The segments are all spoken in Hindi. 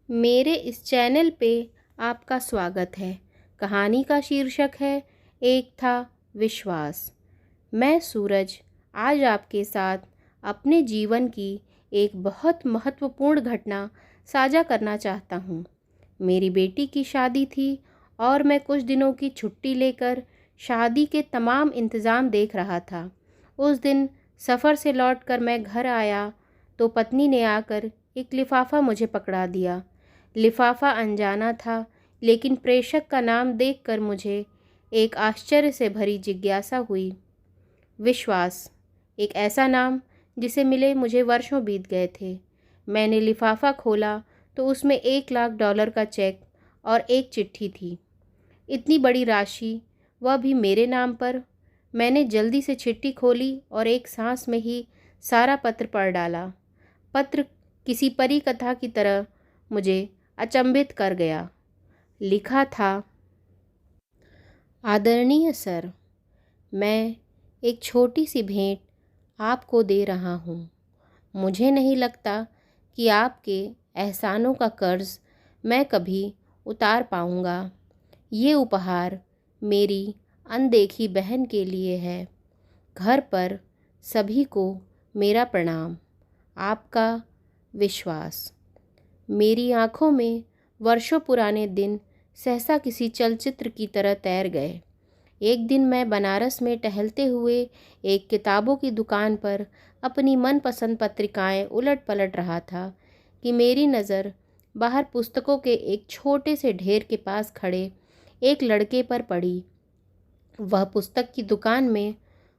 मेरे इस चैनल पे आपका स्वागत है। कहानी का शीर्षक है एक था विश्वास। मैं सूरज आज आपके साथ अपने जीवन की एक बहुत महत्वपूर्ण घटना साझा करना चाहता हूँ। मेरी बेटी की शादी थी और मैं कुछ दिनों की छुट्टी लेकर शादी के तमाम इंतज़ाम देख रहा था। उस दिन सफ़र से लौटकर मैं घर आया तो पत्नी ने आकर एक लिफ़ाफ़ा मुझे पकड़ा दिया। लिफ़ाफ़ा अनजाना था, लेकिन प्रेषक का नाम देखकर मुझे एक आश्चर्य से भरी जिज्ञासा हुई। विश्वास, एक ऐसा नाम जिसे मिले मुझे वर्षों बीत गए थे। मैंने लिफ़ाफ़ा खोला तो उसमें $1,00,000 का चेक और एक चिट्ठी थी। इतनी बड़ी राशि, वह भी मेरे नाम पर। मैंने जल्दी से चिट्ठी खोली और एक सांस में ही सारा पत्र पढ़ डाला। पत्र किसी परी कथा की तरह मुझे अचंभित कर गया। लिखा था, आदरणीय सर, मैं एक छोटी सी भेंट आपको दे रहा हूँ। मुझे नहीं लगता कि आपके एहसानों का कर्ज मैं कभी उतार पाऊँगा। ये उपहार मेरी अनदेखी बहन के लिए है। घर पर सभी को मेरा प्रणाम। आपका विश्वास। मेरी आँखों में वर्षों पुराने दिन सहसा किसी चलचित्र की तरह तैर गए। एक दिन मैं बनारस में टहलते हुए एक किताबों की दुकान पर अपनी मनपसंद पत्रिकाएं उलट पलट रहा था कि मेरी नज़र बाहर पुस्तकों के एक छोटे से ढेर के पास खड़े एक लड़के पर पड़ी। वह पुस्तक की दुकान में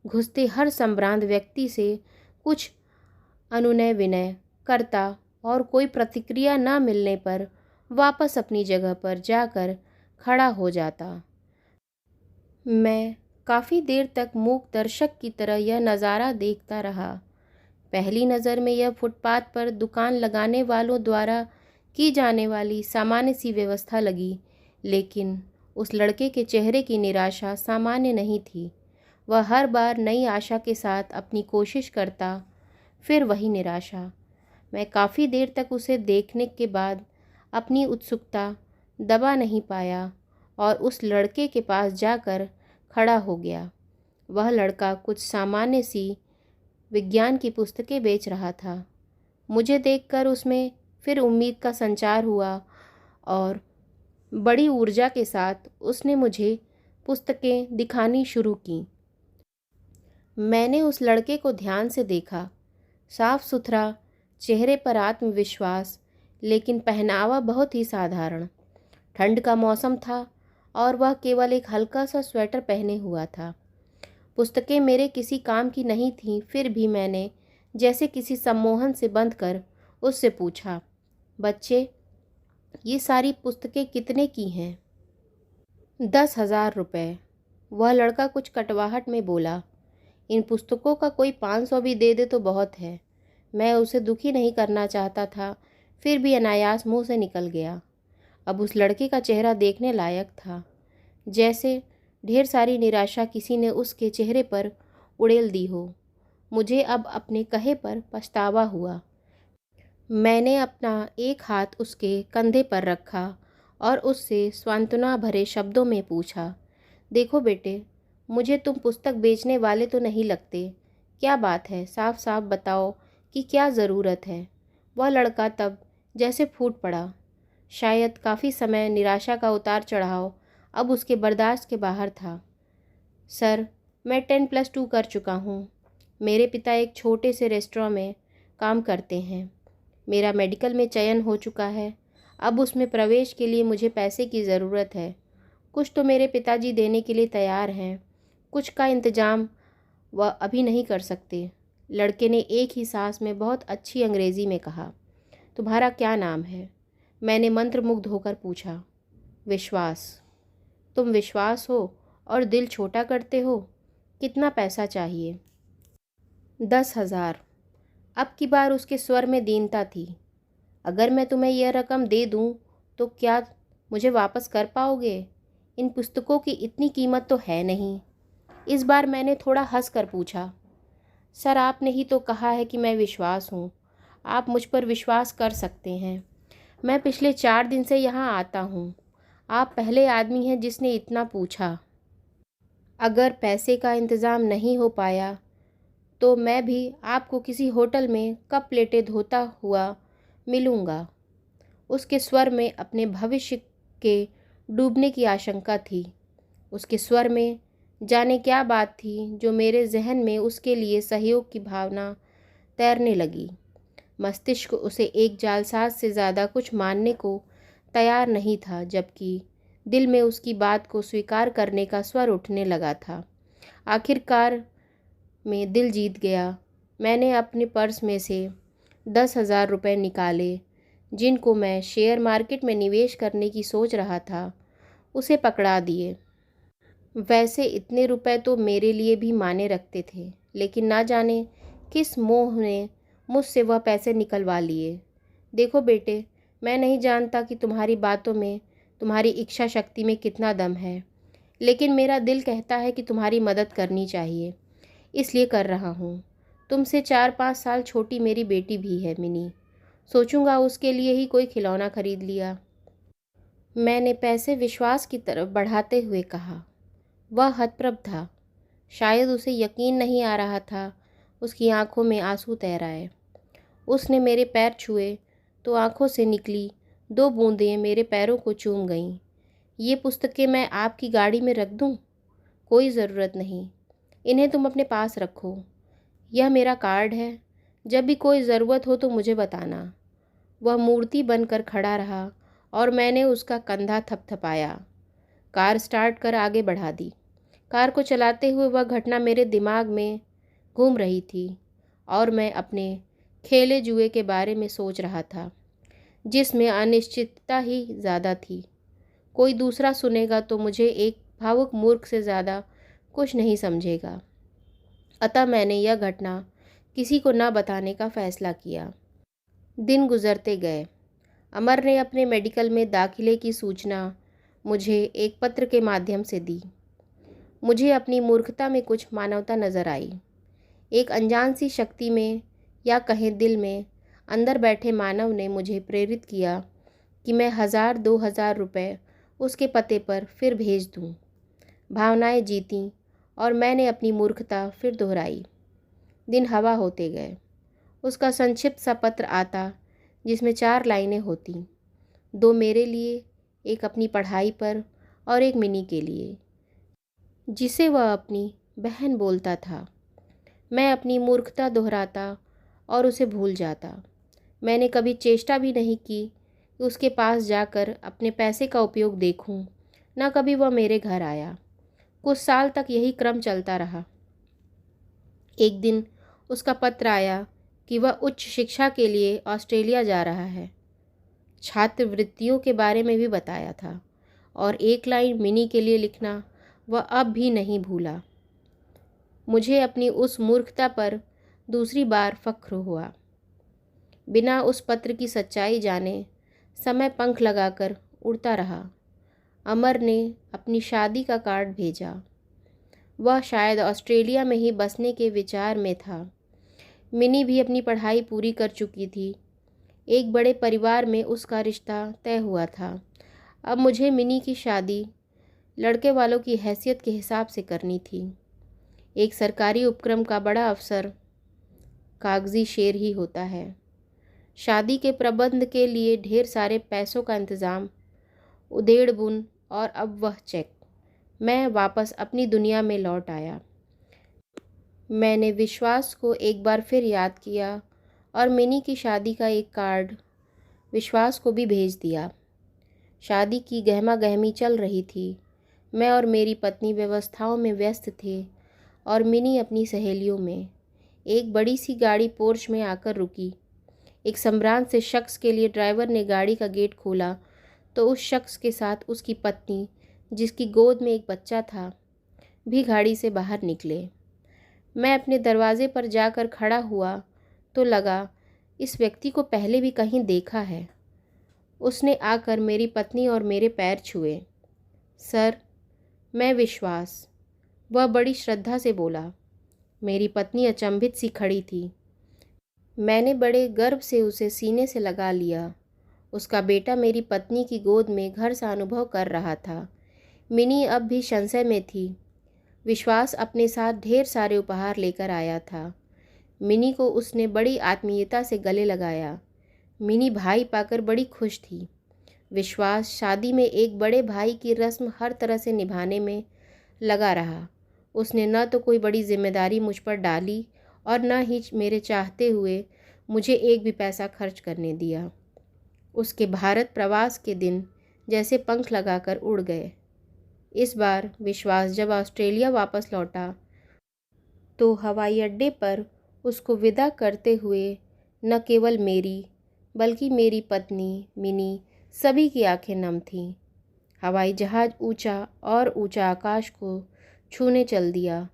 घुसते हर संभ्रांत व्यक्ति से कुछ अनुनय विनय करता और कोई प्रतिक्रिया न मिलने पर वापस अपनी जगह पर जाकर खड़ा हो जाता। मैं काफ़ी देर तक मूक दर्शक की तरह यह नज़ारा देखता रहा। पहली नज़र में यह फुटपाथ पर दुकान लगाने वालों द्वारा की जाने वाली सामान्य सी व्यवस्था लगी, लेकिन उस लड़के के चेहरे की निराशा सामान्य नहीं थी। वह हर बार नई आशा के साथ अपनी कोशिश करता, फिर वही निराशा। मैं काफ़ी देर तक उसे देखने के बाद अपनी उत्सुकता दबा नहीं पाया और उस लड़के के पास जाकर खड़ा हो गया। वह लड़का कुछ सामान्य सी विज्ञान की पुस्तकें बेच रहा था। मुझे देखकर उसमें फिर उम्मीद का संचार हुआ और बड़ी ऊर्जा के साथ उसने मुझे पुस्तकें दिखानी शुरू की। मैंने उस लड़के को ध्यान से देखा। साफ सुथरा, चेहरे पर आत्मविश्वास, लेकिन पहनावा बहुत ही साधारण। ठंड का मौसम था और वह केवल एक हल्का सा स्वेटर पहने हुआ था। पुस्तकें मेरे किसी काम की नहीं थीं, फिर भी मैंने जैसे किसी सम्मोहन से बंध कर उससे पूछा, बच्चे, ये सारी पुस्तकें कितने की हैं? 10,000 रुपये। वह लड़का कुछ कटवाहट में बोला। इन पुस्तकों का कोई 500 भी दे दे तो बहुत है। मैं उसे दुखी नहीं करना चाहता था, फिर भी अनायास मुंह से निकल गया। अब उस लड़के का चेहरा देखने लायक था, जैसे ढेर सारी निराशा किसी ने उसके चेहरे पर उड़ेल दी हो। मुझे अब अपने कहे पर पछतावा हुआ। मैंने अपना एक हाथ उसके कंधे पर रखा और उससे सांत्वना भरे शब्दों में पूछा, देखो बेटे, मुझे तुम पुस्तक बेचने वाले तो नहीं लगते। क्या बात है, साफ साफ बताओ कि क्या ज़रूरत है। वह लड़का तब जैसे फूट पड़ा। शायद काफ़ी समय निराशा का उतार चढ़ाव अब उसके बर्दाश्त के बाहर था। सर, मैं 10+2 कर चुका हूँ। मेरे पिता एक छोटे से रेस्टोरेंट में काम करते हैं। मेरा मेडिकल में चयन हो चुका है। अब उसमें प्रवेश के लिए मुझे पैसे की ज़रूरत है। कुछ तो मेरे पिताजी देने के लिए तैयार हैं, कुछ का इंतज़ाम वह अभी नहीं कर सकते। लड़के ने एक ही सांस में बहुत अच्छी अंग्रेज़ी में कहा, तुम्हारा क्या नाम है? मैंने मंत्रमुग्ध होकर पूछा। विश्वास। तुम विश्वास हो और दिल छोटा करते हो। कितना पैसा चाहिए? 10,000। अब की बार उसके स्वर में दीनता थी। अगर मैं तुम्हें यह रकम दे दूं तो क्या मुझे वापस कर पाओगे? इन पुस्तकों की इतनी कीमत तो है नहीं। इस बार मैंने थोड़ा हंस कर पूछा। सर, आपने ही तो कहा है कि मैं विश्वास हूँ। आप मुझ पर विश्वास कर सकते हैं। मैं पिछले 4 दिन से यहाँ आता हूँ। आप पहले आदमी हैं जिसने इतना पूछा। अगर पैसे का इंतज़ाम नहीं हो पाया तो मैं भी आपको किसी होटल में कप प्लेटें धोता हुआ मिलूँगा। उसके स्वर में अपने भविष्य के डूबने की आशंका थी। उसके स्वर में जाने क्या बात थी जो मेरे जहन में उसके लिए सहयोग की भावना तैरने लगी। मस्तिष्क उसे एक जालसाज से ज़्यादा कुछ मानने को तैयार नहीं था, जबकि दिल में उसकी बात को स्वीकार करने का स्वर उठने लगा था। आखिरकार में दिल जीत गया। मैंने अपने पर्स में से 10,000 रुपये निकाले, जिनको मैं शेयर मार्केट में निवेश करने की सोच रहा था, उसे पकड़ा दिए। वैसे इतने रुपए तो मेरे लिए भी मायने रखते थे, लेकिन ना जाने किस मोह ने मुझसे वह पैसे निकलवा लिए। देखो बेटे, मैं नहीं जानता कि तुम्हारी बातों में, तुम्हारी इच्छा शक्ति में कितना दम है, लेकिन मेरा दिल कहता है कि तुम्हारी मदद करनी चाहिए, इसलिए कर रहा हूँ। तुमसे 4-5 साल छोटी मेरी बेटी भी है मिनी। सोचूंगा उसके लिए ही कोई खिलौना खरीद लिया। मैंने पैसे विश्वास की तरफ बढ़ाते हुए कहा। वह हतप्रभ था। शायद उसे यकीन नहीं आ रहा था। उसकी आंखों में आंसू तैर आए। उसने मेरे पैर छुए तो आंखों से निकली 2 बूंदें मेरे पैरों को चूम गईं। ये पुस्तकें मैं आपकी गाड़ी में रख दूं? कोई ज़रूरत नहीं, इन्हें तुम अपने पास रखो। यह मेरा कार्ड है, जब भी कोई ज़रूरत हो तो मुझे बताना। वह मूर्ति बनकर खड़ा रहा और मैंने उसका कंधा थपथपाया। कार स्टार्ट कर आगे बढ़ा दी। कार को चलाते हुए वह घटना मेरे दिमाग में घूम रही थी और मैं अपने खेले जुए के बारे में सोच रहा था, जिसमें अनिश्चितता ही ज़्यादा थी। कोई दूसरा सुनेगा तो मुझे एक भावुक मूर्ख से ज़्यादा कुछ नहीं समझेगा। अतः मैंने यह घटना किसी को न बताने का फैसला किया। दिन गुजरते गए। अमर ने अपने मेडिकल में दाखिले की सूचना मुझे एक पत्र के माध्यम से दी। मुझे अपनी मूर्खता में कुछ मानवता नज़र आई। एक अनजान सी शक्ति में, या कहें दिल में, अंदर बैठे मानव ने मुझे प्रेरित किया कि मैं 1,000-2,000 रुपये उसके पते पर फिर भेज दूं। भावनाएं जीतीं और मैंने अपनी मूर्खता फिर दोहराई। दिन हवा होते गए। उसका संक्षिप्त सा पत्र आता, जिसमें 4 लाइनें होती, 2 मेरे लिए, एक अपनी पढ़ाई पर और एक मिनी के लिए, जिसे वह अपनी बहन बोलता था। मैं अपनी मूर्खता दोहराता और उसे भूल जाता। मैंने कभी चेष्टा भी नहीं की कि उसके पास जाकर अपने पैसे का उपयोग देखूं। न कभी वह मेरे घर आया। कुछ साल तक यही क्रम चलता रहा। एक दिन उसका पत्र आया कि वह उच्च शिक्षा के लिए ऑस्ट्रेलिया जा रहा है। छात्रवृत्तियों के बारे में भी बताया था और एक लाइन मिनी के लिए लिखना वह अब भी नहीं भूला। मुझे अपनी उस मूर्खता पर दूसरी बार फख्र हुआ। बिना उस पत्र की सच्चाई जाने समय पंख लगाकर उड़ता रहा। अमर ने अपनी शादी का कार्ड भेजा। वह शायद ऑस्ट्रेलिया में ही बसने के विचार में था। मिनी भी अपनी पढ़ाई पूरी कर चुकी थी। एक बड़े परिवार में उसका रिश्ता तय हुआ था। अब मुझे मिनी की शादी लड़के वालों की हैसियत के हिसाब से करनी थी। एक सरकारी उपक्रम का बड़ा अफसर कागजी शेर ही होता है। शादी के प्रबंध के लिए ढेर सारे पैसों का इंतज़ाम, उधेड़ बुन, और अब वह चेक। मैं वापस अपनी दुनिया में लौट आया। मैंने विश्वास को एक बार फिर याद किया और मिनी की शादी का एक कार्ड विश्वास को भी भेज दिया। शादी की गहमा गहमी चल रही थी। मैं और मेरी पत्नी व्यवस्थाओं में व्यस्त थे और मिनी अपनी सहेलियों में। एक बड़ी सी गाड़ी पोर्च में आकर रुकी। एक सम्भ्रांत से शख्स के लिए ड्राइवर ने गाड़ी का गेट खोला तो उस शख्स के साथ उसकी पत्नी, जिसकी गोद में एक बच्चा था, भी गाड़ी से बाहर निकले। मैं अपने दरवाजे पर जाकर खड़ा हुआ तो लगा इस व्यक्ति को पहले भी कहीं देखा है। उसने आकर मेरी पत्नी और मेरे पैर छुए। सर, मैं विश्वास, वह बड़ी श्रद्धा से बोला। मेरी पत्नी अचंभित सी खड़ी थी। मैंने बड़े गर्व से उसे सीने से लगा लिया उसका बेटा मेरी पत्नी की गोद में घर सा अनुभव कर रहा था। मिनी अब भी संशय में थी। विश्वास अपने साथ ढेर सारे उपहार लेकर आया था। मिनी को उसने बड़ी आत्मीयता से गले लगाया। मिनी भाई पाकर बड़ी खुश थी। विश्वास शादी में एक बड़े भाई की रस्म हर तरह से निभाने में लगा रहा। उसने न तो कोई बड़ी जिम्मेदारी मुझ पर डाली और न ही मेरे चाहते हुए मुझे एक भी पैसा खर्च करने दिया। उसके भारत प्रवास के दिन जैसे पंख लगाकर उड़ गए। इस बार विश्वास जब ऑस्ट्रेलिया वापस लौटा तो हवाई अड्डे पर उसको विदा करते हुए न केवल मेरी बल्कि मेरी पत्नी मिनी सभी की आंखें नम थीं। हवाई जहाज़ ऊंचा और ऊंचा आकाश को छूने चल दिया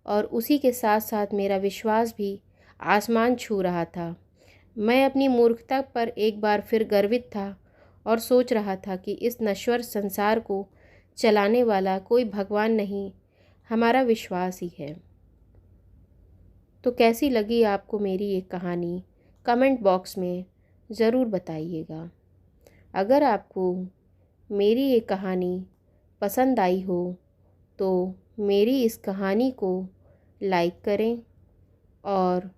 और उसी के साथ साथ मेरा विश्वास भी आसमान छू रहा था। मैं अपनी मूर्खता पर एक बार फिर गर्वित था और सोच रहा था कि इस नश्वर संसार को चलाने वाला कोई भगवान नहीं, हमारा विश्वास ही है। तो कैसी लगी आपको मेरी ये कहानी, कमेंट बॉक्स में ज़रूर बताइएगा। अगर आपको मेरी ये कहानी पसंद आई हो तो मेरी इस कहानी को लाइक करें और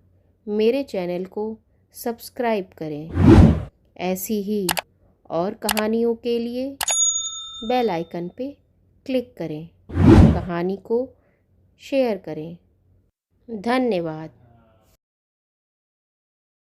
मेरे चैनल को सब्सक्राइब करें। ऐसी ही और कहानियों के लिए बेल आइकन पे क्लिक करें। कहानी को शेयर करें। धन्यवाद।